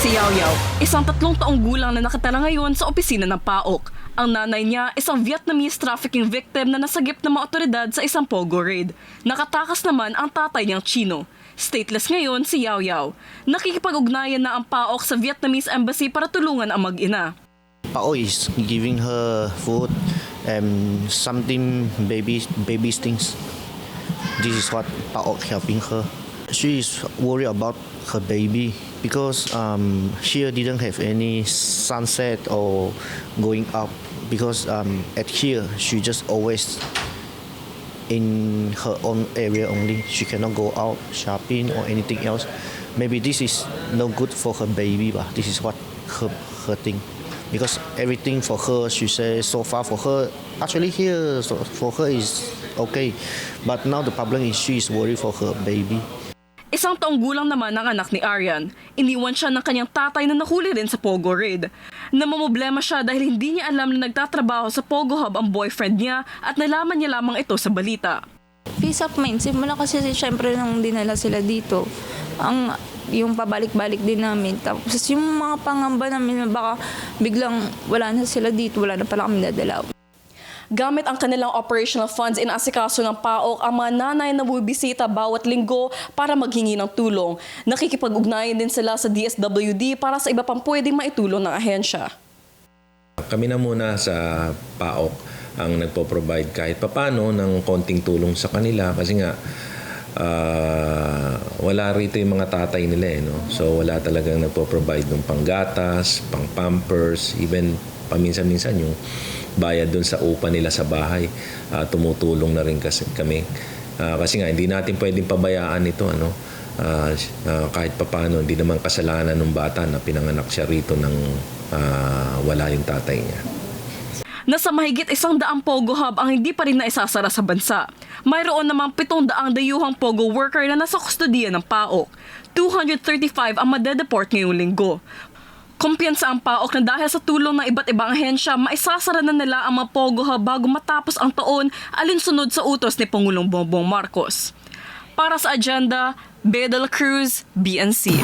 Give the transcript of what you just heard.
Si Yao Yao, isang 3 taong gulang na nakatira ngayon sa opisina ng PAOK. Ang nanay niya, isang Vietnamese trafficking victim na nasagip ng mga otoridad sa isang pogo raid. Nakatakas naman ang tatay niyang Chino. Stateless ngayon si Yao Yao. Nakikipag-ugnayan na ang PAOK sa Vietnamese embassy para tulungan ang mag-ina. PAO is giving her food and something baby things. This is what PAO helping her. She is worried about her baby because here didn't have any sunset or going up because at here she just always in her own area only. She cannot go out shopping or anything else. Maybe this is no good for her baby, but this is what her thing. Because everything for her, she says so far for her, actually here so for her is okay. But now the problem is she is worried for her baby. Isang taong gulang naman ang anak ni Aryan. Iniwan siya ng kanyang tatay na nahuli rin sa Pogo raid. Namamblema siya dahil hindi niya alam na nagtatrabaho sa Pogo Hub ang boyfriend niya at nalaman niya lamang ito sa balita. Peace of mind. Simula kasi siyempre nung dinala sila dito, yung pabalik-balik din namin. Tapos yung mga pangamba namin na baka biglang wala na sila dito, wala na pala kami dadalaw. Gamit ang kanilang operational funds, inasikaso ng PAOK ang mga nanay na bubisita bawat linggo para maghingi ng tulong. Nakikipag-ugnayan din sila sa DSWD para sa iba pang pwedeng maitulong ng ahensya. Kami na muna sa PAOK ang nagpo-provide kahit papano ng konting tulong sa kanila kasi nga wala rito yung mga tatay nila no? So wala talagang nagpo-provide ng panggatas, pang-pampers, even paminsan-minsan yung bayad doon sa upa nila sa bahay. Tumutulong na rin kasi kami. Kasi nga hindi natin pwedeng pabayaan ito kahit papano hindi naman kasalanan ng bata na pinanganak siya rito nang wala yung tatay niya. Nasa mahigit 100 Pogo Hub ang hindi pa rin naisasara sa bansa. Mayroon namang 700 dayuhang Pogo worker na nasa kustodiya ng PAOK. 235 ang madedeport ngayong linggo. Kumpiyansa ang PAOK na dahil sa tulong ng iba't ibang ahensya, maisasara na nila ang mga Pogo Hub bago matapos ang taon alinsunod sa utos ni Pangulong Bongbong Marcos. Para sa Agenda, Bea de la Cruz, BNC.